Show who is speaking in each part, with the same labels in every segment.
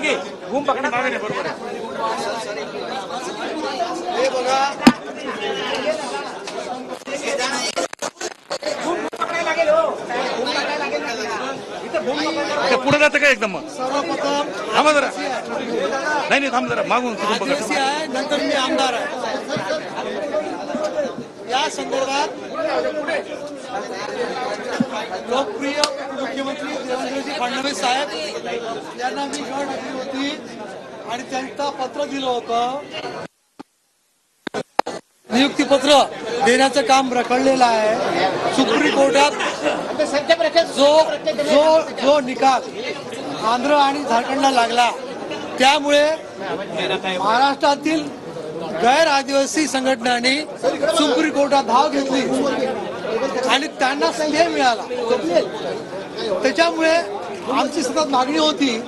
Speaker 1: की घूम पकडा मागे नाही बरोबर
Speaker 2: हे बघा
Speaker 1: पुढे जातं का एकदम मग
Speaker 2: सर्वप्रथम
Speaker 1: थांबा जरा नाही थांब जरा मागून
Speaker 2: आदिवासी आहे, नंतर मी आमदार आहे. या संदर्भात लोकप्रिय मुख्यमंत्री देवेंद्रजी फडणवीस साहेब यांना मी गट दिली होती आणि त्यांचं पत्र दिलं होतं. नियुक्तीपत्र देण्याचं काम रखडलेलं आहे. सुप्रीम कोर्टात जो निकाल आंध्र आणि झारखंडला लागला त्यामुळे महाराष्ट्रातील गैर आदिवासी संघटनांनी सुप्रीम कोर्टात धाव घेतली आणि त्यांना स्टे मिळाला. त्याच्यामुळे आमची सतत मागणी होती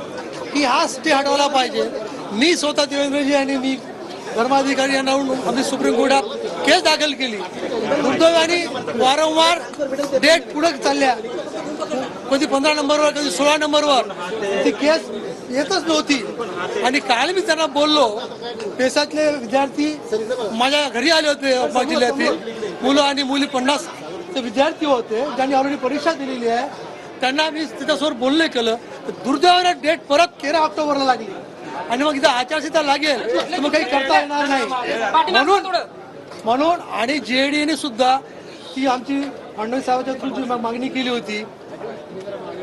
Speaker 2: की हा स्टे हटवला पाहिजे. मी स्वतः देवेंद्रजी आणि मी धर्माधिकारी यांना आम्ही सुप्रीम कोर्टात केस दाखल केली. दुर्दैवाने वारंवार डेट पुढे चालल्या, कधी 15 नंबरवर कधी 16 नंबरवर ती केस येतच नव्हती. आणि काल मी त्यांना बोललो, पेशातले विद्यार्थी माझ्या घरी आले होते. उस्मानाबाद जिल्ह्यातील मुलं आणि मुली 50 विद्यार्थी होते ज्यांनी ऑलरेडी परीक्षा दिलेली आहे. त्यांना मी त्याच्यासोबत बोलणे केलं. दुर्दैवाने डेट परत 13 ऑक्टोबरला लागली आणि मग इथं आचारसंहिता लागेल तर मग काही करता येणार नाही. म्हणून आणि जेडीने सुद्धा ती आमची फडणवीस साहेबांच्या थ्रू जी मागणी केली होती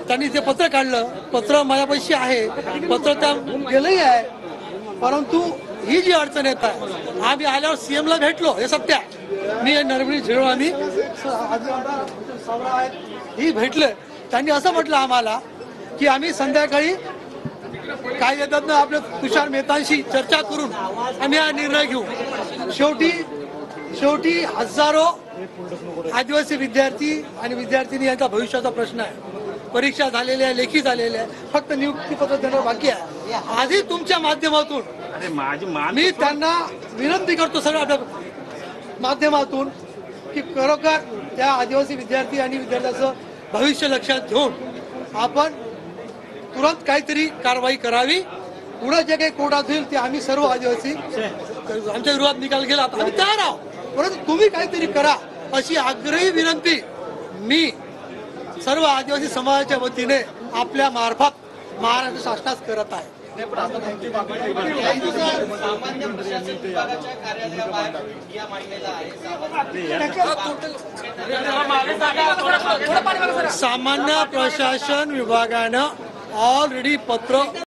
Speaker 2: त्यांनी ते पत्र काढलं. पत्र माझ्यापाशी आहे, पत्र त्या गेलंही आहे. परंतु ही जी अडचण येत आहे, आम्ही आल्यावर सीएमला भेटलो, हे सत्य आहे. मी नरबळी झिरो आम्ही ही भेटले. त्यांनी असं म्हटलं आम्हाला की आम्ही संध्याकाळी काय येतात ना आपल्या तुषार मेहतांशी चर्चा करून आम्ही हा निर्णय घेऊ. शेवटी हजारो आदिवासी विद्यार्थी आणि विद्यार्थिनी यांचा भविष्याचा प्रश्न आहे. परीक्षा झालेल्या आहे, लेखी झालेल्या आहे, फक्त नियुक्तीपत्र देणं बाकी आहे. आधी तुमच्या माध्यमातून मी त्यांना विनंती करतो सगळ्या आपल्या माध्यमातून की खरोखर त्या आदिवासी विद्यार्थी आणि विद्यार्थ्यांचं भविष्य लक्षात घेऊन आपण तुरंत काहीतरी कारवाई करावी. पुढे जे काही कोर्टात होईल ते आम्ही सर्व आदिवासी आमच्या विरोधात निकाल गेला आम्ही तयार आहोत, परंतु तुम्ही काहीतरी करा अशी आग्रही विनंती मी सर्व आदिवासी समाजाच्या वतीने आपल्या मार्फत महाराष्ट्र शासनास करत आहे. सामान्य प्रशासन विभागानं ऑलरेडी पत्र